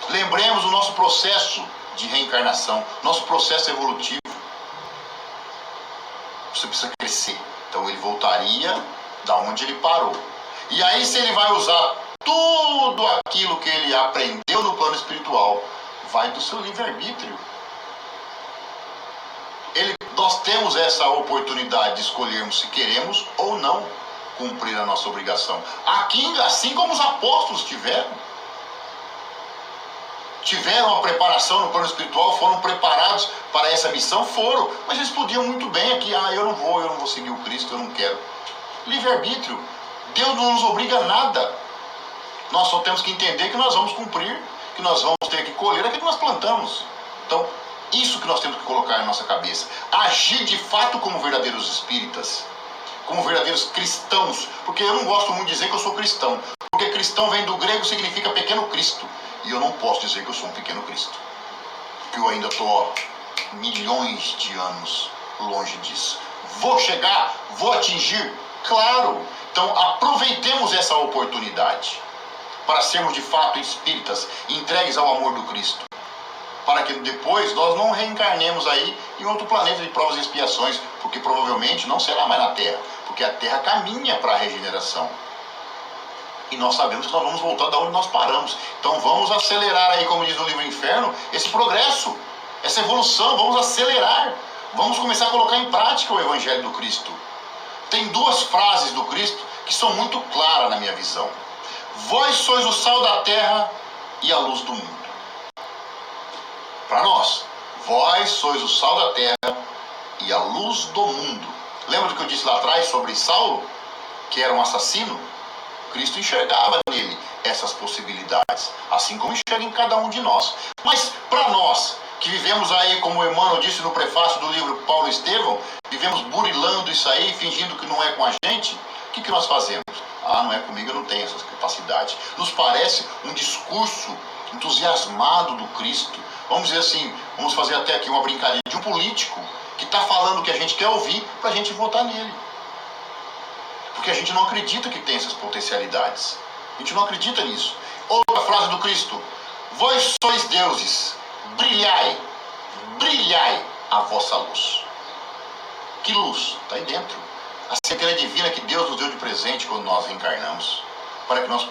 Lembremos do nosso processo de reencarnação, nosso processo evolutivo. Você precisa crescer. Então ele voltaria da onde ele parou. E aí, se ele vai usar tudo aquilo que ele aprendeu no plano espiritual, vai do seu livre-arbítrio. Nós temos essa oportunidade de escolhermos se queremos ou não cumprir a nossa obrigação. Aqui, assim como os apóstolos tiveram a preparação no plano espiritual, foram preparados para essa missão, foram, mas eles podiam muito bem aqui: eu não vou seguir o Cristo, eu não quero. Livre-arbítrio. Deus não nos obriga a nada. Nós só temos que entender que nós vamos cumprir, que nós vamos ter que colher aquilo que nós plantamos. Então, isso que nós temos que colocar na nossa cabeça. Agir de fato como verdadeiros espíritas, como verdadeiros cristãos. Porque eu não gosto muito de dizer que eu sou cristão, porque cristão vem do grego, significa pequeno Cristo. E eu não posso dizer que eu sou um pequeno Cristo, que eu ainda estou milhões de anos longe disso. Vou chegar, vou atingir? Claro! Então aproveitemos essa oportunidade para sermos de fato espíritas, entregues ao amor do Cristo, para que depois nós não reencarnemos aí em outro planeta de provas e expiações, porque provavelmente não será mais na Terra, porque a Terra caminha para a regeneração. E nós sabemos que nós vamos voltar da onde nós paramos. Então vamos acelerar aí, como diz no livro Inferno, esse progresso, essa evolução. Vamos acelerar. Vamos começar a colocar em prática o Evangelho do Cristo. Tem duas frases do Cristo que são muito claras na minha visão. Vós sois o sal da terra e a luz do mundo. Para nós, vós sois o sal da terra e a luz do mundo. Lembra do que eu disse lá atrás sobre Saulo, que era um assassino? Cristo enxergava nele essas possibilidades, assim como enxerga em cada um de nós. Mas para nós, que vivemos aí, como o Emmanuel disse no prefácio do livro Paulo Estevão, vivemos burilando isso aí, fingindo que não é com a gente, o que nós fazemos? Não é comigo, eu não tenho essa capacidade. Nos parece um discurso entusiasmado do Cristo. Vamos dizer assim, vamos fazer até aqui uma brincadeira de um político que está falando o que a gente quer ouvir para a gente votar nele. Porque a gente não acredita que tem essas potencialidades. A gente não acredita nisso. Outra frase do Cristo: vós sois deuses, brilhai, brilhai a vossa luz. Que luz? Está aí dentro. A centelha divina que Deus nos deu de presente quando nós reencarnamos, para que nós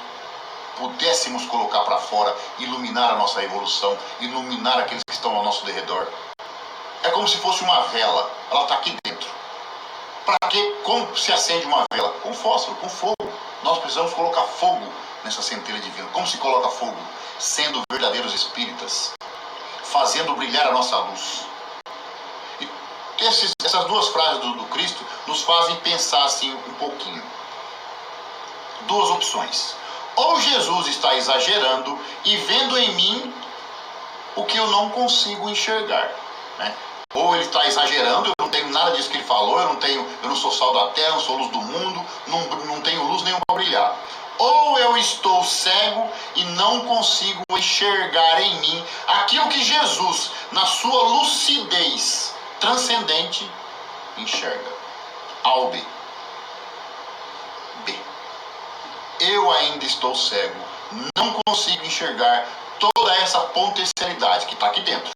pudéssemos colocar para fora, iluminar a nossa evolução, iluminar aqueles que estão ao nosso derredor. é como se fosse uma vela. Ela está aqui dentro. Para quê? Como se acende uma vela? Com fósforo, com fogo. Nós precisamos colocar fogo nessa centelha divina. Como se coloca fogo? Sendo verdadeiros espíritas, fazendo brilhar a nossa luz. E essas duas frases do Cristo nos fazem pensar assim um pouquinho. Duas opções. Ou Jesus está exagerando e vendo em mim o que eu não consigo enxergar, né? Ou ele está exagerando, eu não tenho nada disso que ele falou, eu não sou sal da terra, não sou luz do mundo, não tenho luz nenhuma para brilhar. Ou eu estou cego e não consigo enxergar em mim aquilo que Jesus, na sua lucidez transcendente, enxerga. Ao B. B. Eu ainda estou cego, não consigo enxergar toda essa potencialidade que está aqui dentro,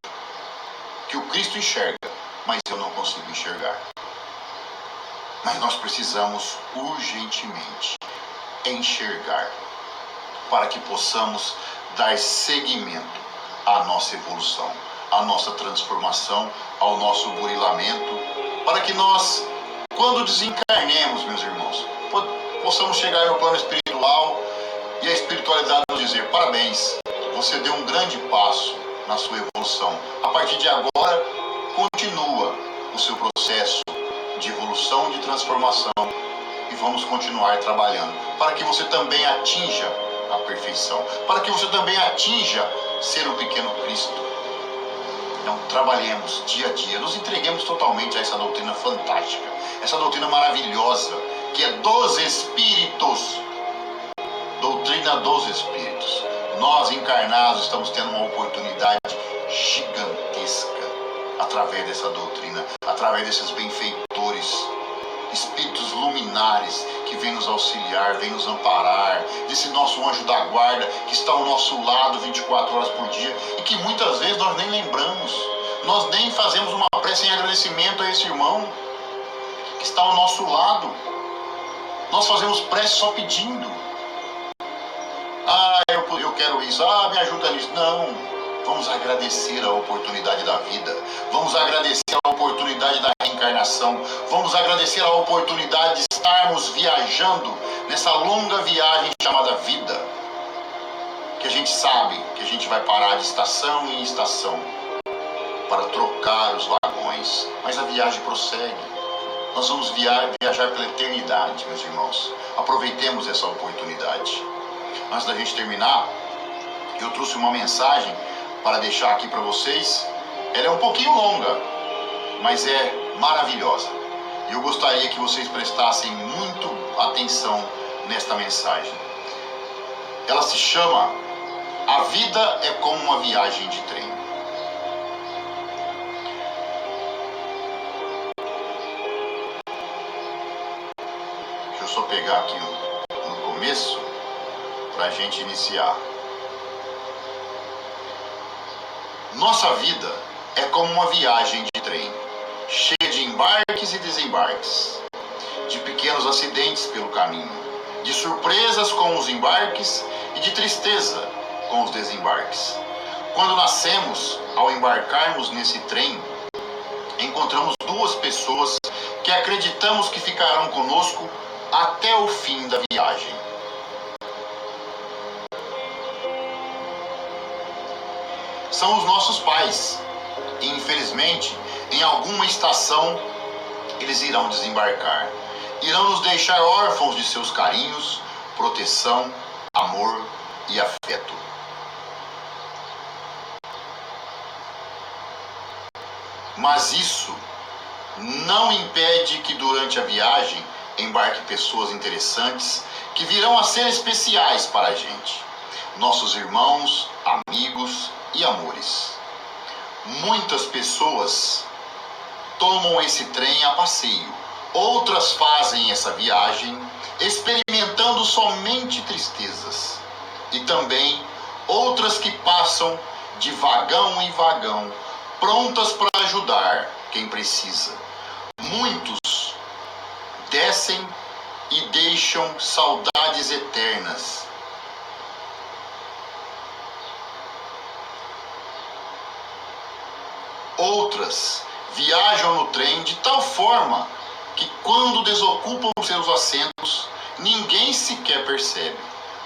que o Cristo enxerga, mas eu não consigo enxergar. Mas nós precisamos urgentemente enxergar para que possamos dar seguimento à nossa evolução, à nossa transformação, ao nosso burilamento, para que nós, quando desencarnemos, meus irmãos, possamos chegar no plano espiritual e a espiritualidade nos dizer: parabéns, você deu um grande passo na sua evolução. A partir de agora, continua o seu processo de evolução, de transformação, e vamos continuar trabalhando para que você também atinja a perfeição, para que você também atinja ser o pequeno Cristo. Então, trabalhemos dia a dia, nos entreguemos totalmente a essa doutrina fantástica, essa doutrina maravilhosa, que é dos Espíritos, doutrina dos Espíritos. Nós, encarnados, estamos tendo uma oportunidade gigantesca através dessa doutrina, através desses benfeitores, espíritos luminares que vêm nos auxiliar, vêm nos amparar, desse nosso anjo da guarda que está ao nosso lado 24 horas por dia e que muitas vezes nós nem lembramos, nós nem fazemos uma prece em agradecimento a esse irmão que está ao nosso lado. Nós fazemos prece só pedindo. Eu quero isso, me ajuda nisso. Não, vamos agradecer a oportunidade da vida, vamos agradecer a oportunidade da reencarnação, vamos agradecer a oportunidade de estarmos viajando nessa longa viagem chamada vida, que a gente sabe que a gente vai parar de estação em estação para trocar os vagões, mas a viagem prossegue. Nós vamos viajar pela eternidade, meus irmãos. Aproveitemos essa oportunidade. Antes da gente terminar, eu trouxe uma mensagem para deixar aqui para vocês. Ela é um pouquinho longa, mas é maravilhosa. Eu gostaria que vocês prestassem muito atenção nesta mensagem. Ela se chama A Vida é como uma Viagem de Trem. Deixa eu só pegar aqui no começo para a gente iniciar. Nossa vida é como uma viagem de trem, cheia de embarques e desembarques, de pequenos acidentes pelo caminho, de surpresas com os embarques e de tristeza com os desembarques. Quando nascemos, ao embarcarmos nesse trem, encontramos duas pessoas que acreditamos que ficarão conosco até o fim da viagem. São os nossos pais, e infelizmente, em alguma estação, eles irão desembarcar. Irão nos deixar órfãos de seus carinhos, proteção, amor e afeto. Mas isso não impede que durante a viagem embarque pessoas interessantes que virão a ser especiais para a gente. Nossos irmãos, amigos e amores. Muitas pessoas tomam esse trem a passeio. Outras fazem essa viagem experimentando somente tristezas. E também outras que passam de vagão em vagão, prontas para ajudar quem precisa. Muitos descem e deixam saudades eternas. Outras viajam no trem de tal forma que quando desocupam seus assentos, ninguém sequer percebe.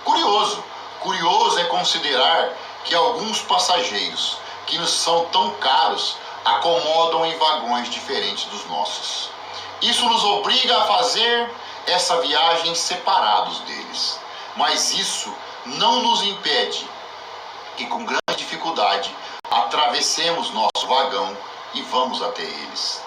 Curioso é considerar que alguns passageiros, que nos são tão caros, acomodam em vagões diferentes dos nossos. Isso nos obriga a fazer essa viagem separados deles. Mas isso não nos impede que com grande dificuldade atravessemos nosso vagão e vamos até eles.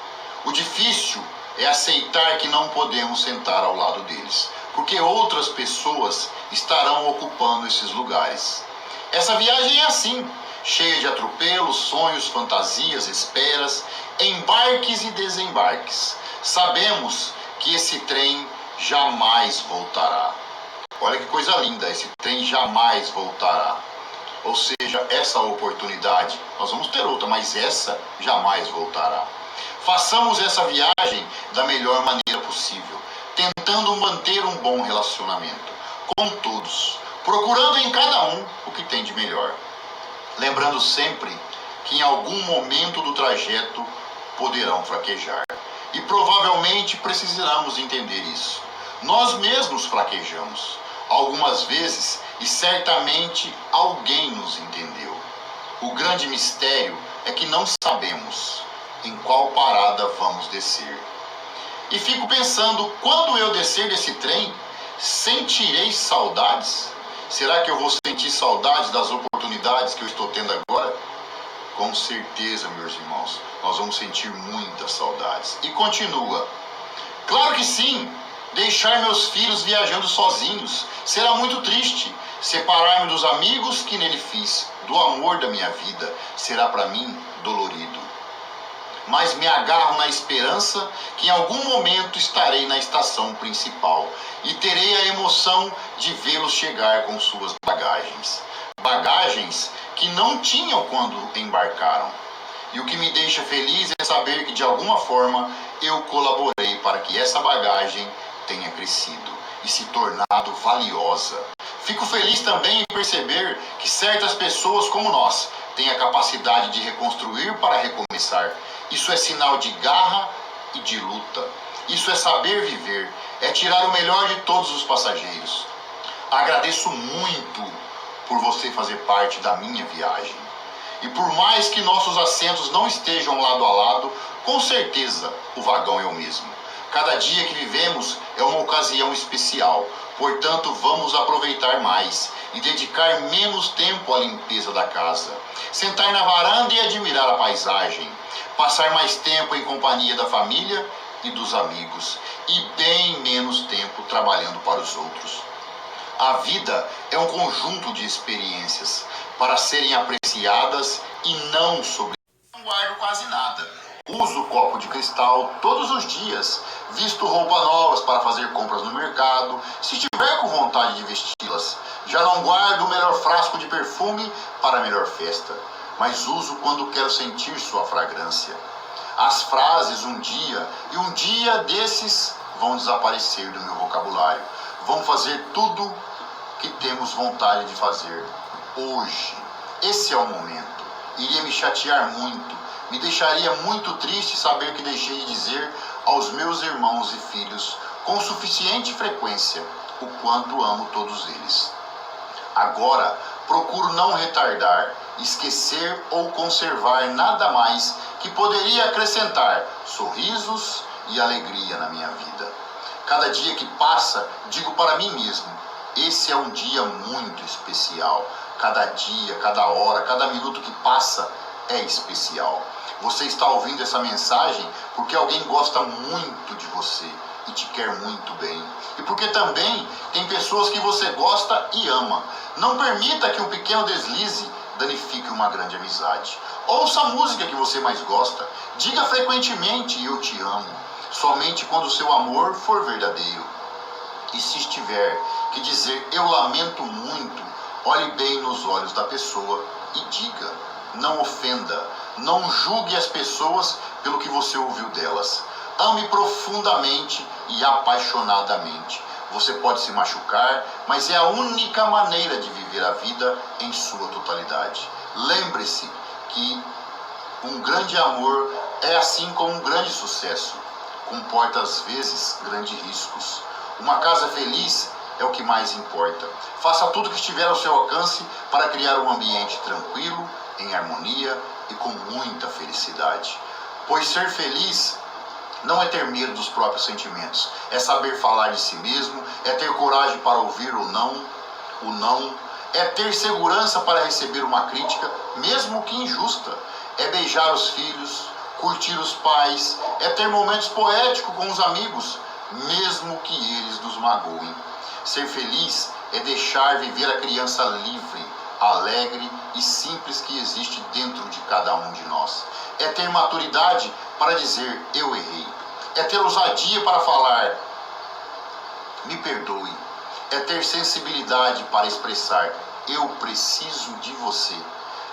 O difícil é aceitar que não podemos sentar ao lado deles, porque outras pessoas estarão ocupando esses lugares. Essa viagem é assim, cheia de atropelos, sonhos, fantasias, esperas, embarques e desembarques. Sabemos que esse trem jamais voltará. Olha que coisa linda, esse trem jamais voltará. Ou seja, essa oportunidade, nós vamos ter outra, mas essa jamais voltará. Façamos essa viagem da melhor maneira possível, tentando manter um bom relacionamento com todos, procurando em cada um o que tem de melhor. Lembrando sempre que em algum momento do trajeto poderão fraquejar. E provavelmente precisaremos entender isso. Nós mesmos fraquejamos, algumas vezes, e certamente alguém nos entendeu. O grande mistério é que não sabemos em qual parada vamos descer. E fico pensando, quando eu descer desse trem, sentirei saudades? Será que eu vou sentir saudades das oportunidades que eu estou tendo agora? Com certeza, meus irmãos, nós vamos sentir muitas saudades. E continua. Claro que sim, deixar meus filhos viajando sozinhos será muito triste. Separar-me dos amigos que nele fiz, do amor da minha vida, será para mim dolorido. Mas me agarro na esperança que em algum momento estarei na estação principal e terei a emoção de vê-los chegar com suas bagagens. Bagagens que não tinham quando embarcaram. E o que me deixa feliz é saber que de alguma forma eu colaborei para que essa bagagem tenha crescido e se tornado valiosa. Fico feliz também em perceber que certas pessoas como nós têm a capacidade de reconstruir para recomeçar. Isso é sinal de garra e de luta. Isso é saber viver, é tirar o melhor de todos os passageiros. Agradeço muito por você fazer parte da minha viagem. E por mais que nossos assentos não estejam lado a lado, com certeza o vagão é o mesmo. Cada dia que vivemos é uma ocasião especial, portanto vamos aproveitar mais e dedicar menos tempo à limpeza da casa. Sentar na varanda e admirar a paisagem. Passar mais tempo em companhia da família e dos amigos. E bem menos tempo trabalhando para os outros. A vida é um conjunto de experiências para serem apreciadas e não sobre. Não guardo quase nada. Uso copo de cristal todos os dias. Visto roupas novas para fazer compras no mercado, se tiver com vontade de vesti-las. Já não guardo o melhor frasco de perfume para a melhor festa, mas uso quando quero sentir sua fragrância. As frases um dia e um dia desses vão desaparecer do meu vocabulário. Vão fazer tudo que temos vontade de fazer hoje. Esse é o momento. Iria me chatear muito, me deixaria muito triste saber que deixei de dizer aos meus irmãos e filhos com suficiente frequência o quanto amo todos eles. Agora, procuro não retardar, esquecer ou conservar nada mais que poderia acrescentar sorrisos e alegria na minha vida. Cada dia que passa, digo para mim mesmo, esse é um dia muito especial. Cada dia, cada hora, cada minuto que passa é especial. Você está ouvindo essa mensagem porque alguém gosta muito de você e te quer muito bem. E porque também tem pessoas que você gosta e ama. Não permita que um pequeno deslize danifique uma grande amizade. Ouça a música que você mais gosta. Diga frequentemente eu te amo. Somente quando o seu amor for verdadeiro. E se estiver que dizer eu lamento muito, olhe bem nos olhos da pessoa e diga. Não ofenda, não julgue as pessoas pelo que você ouviu delas. Ame profundamente e apaixonadamente. Você pode se machucar, mas é a única maneira de viver a vida em sua totalidade. Lembre-se que um grande amor é assim como um grande sucesso, comporta às vezes grandes riscos. Uma casa feliz é o que mais importa. Faça tudo o que estiver ao seu alcance para criar um ambiente tranquilo, em harmonia e com muita felicidade. Pois ser feliz não é ter medo dos próprios sentimentos, é saber falar de si mesmo, é ter coragem para ouvir o não, é ter segurança para receber uma crítica, mesmo que injusta, é beijar os filhos, curtir os pais, é ter momentos poéticos com os amigos, mesmo que eles nos magoem. Ser feliz é deixar viver a criança livre, alegre e simples que existe dentro de cada um de nós. É ter maturidade para dizer eu errei. É ter ousadia para falar me perdoe. É ter sensibilidade para expressar eu preciso de você.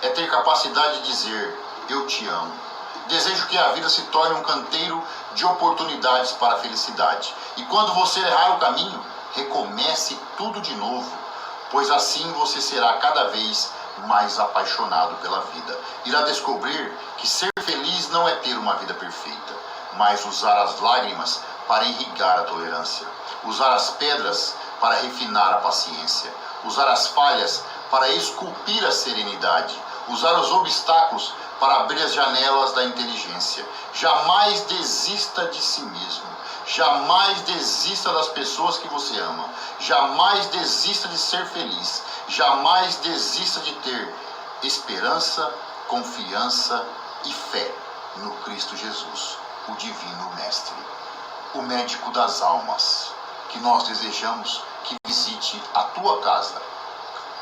É ter capacidade de dizer eu te amo. Desejo que a vida se torne um canteiro de oportunidades para a felicidade. E quando você errar o caminho, recomece tudo de novo, pois assim você será cada vez mais apaixonado pela vida. Irá descobrir que ser feliz não é ter uma vida perfeita, mas usar as lágrimas para irrigar a tolerância, usar as pedras para refinar a paciência, usar as falhas para esculpir a serenidade, usar os obstáculos para abrir as janelas da inteligência. Jamais desista de si mesmo. Jamais desista das pessoas que você ama. Jamais desista de ser feliz. Jamais desista de ter esperança, confiança e fé no Cristo Jesus, o Divino Mestre, o médico das almas, que nós desejamos que visite a tua casa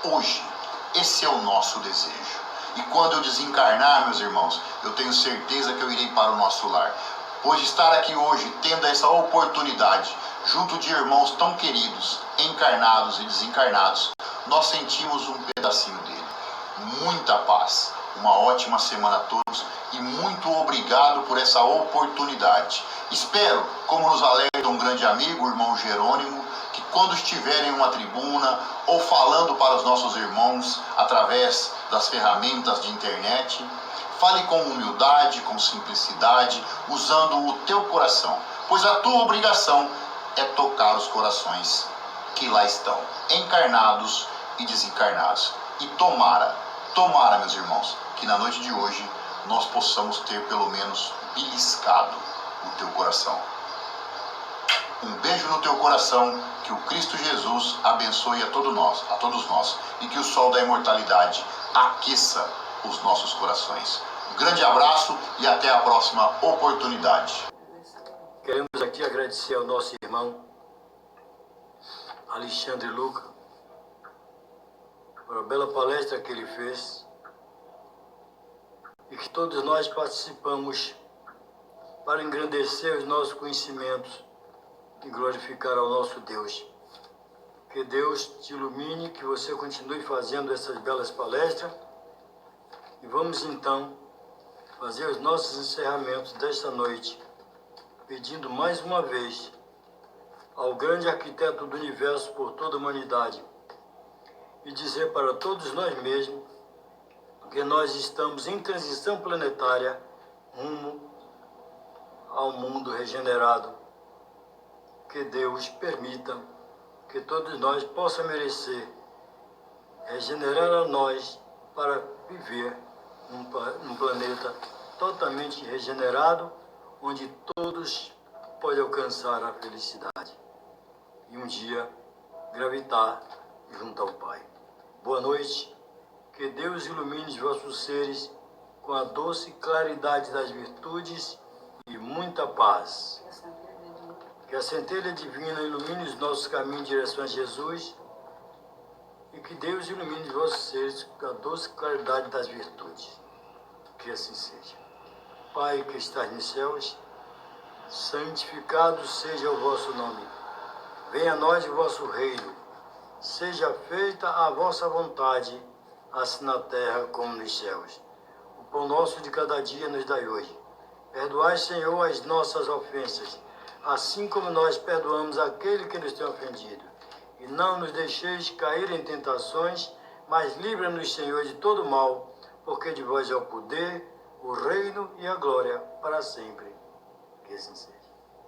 hoje. Esse é o nosso desejo. E quando eu desencarnar, meus irmãos, eu tenho certeza que eu irei para o nosso lar. Pois estar aqui hoje, tendo essa oportunidade, junto de irmãos tão queridos, encarnados e desencarnados, nós sentimos um pedacinho dele. Muita paz, uma ótima semana a todos e muito obrigado por essa oportunidade. Espero, como nos alerta um grande amigo, o irmão Jerônimo, que quando estiverem em uma tribuna ou falando para os nossos irmãos através das ferramentas de internet, fale com humildade, com simplicidade, usando o teu coração, pois a tua obrigação é tocar os corações que lá estão, encarnados e desencarnados. E tomara, meus irmãos, que na noite de hoje nós possamos ter pelo menos beliscado o teu coração. Um beijo no teu coração, que o Cristo Jesus abençoe a todos nós, e que o sol da imortalidade aqueça os nossos corações. Um grande abraço e até a próxima oportunidade. Queremos aqui agradecer ao nosso irmão Alexandre Luca por a bela palestra que ele fez e que todos nós participamos para engrandecer os nossos conhecimentos e glorificar ao nosso Deus. Que Deus te ilumine, que você continue fazendo essas belas palestras. E vamos então fazer os nossos encerramentos desta noite, pedindo mais uma vez ao grande arquiteto do universo por toda a humanidade e dizer para todos nós mesmos que nós estamos em transição planetária rumo ao mundo regenerado. Que Deus permita que todos nós possamos merecer regenerar a nós para viver num planeta totalmente regenerado, onde todos podem alcançar a felicidade e um dia gravitar junto ao Pai. Boa noite, que Deus ilumine os vossos seres com a doce claridade das virtudes e muita paz. Que a centelha divina ilumine os nossos caminhos em direção a Jesus e que Deus ilumine os vossos seres com a doce claridade das virtudes. Que assim seja. Pai que estás nos céus, santificado seja o vosso nome. Venha a nós o vosso reino. Seja feita a vossa vontade, assim na terra como nos céus. O pão nosso de cada dia nos dai hoje. Perdoai, Senhor, as nossas ofensas, assim como nós perdoamos aquele que nos tem ofendido. E não nos deixeis cair em tentações, mas livra-nos, Senhor, de todo mal, porque de vós é o poder, o reino e a glória para sempre. Que assim seja.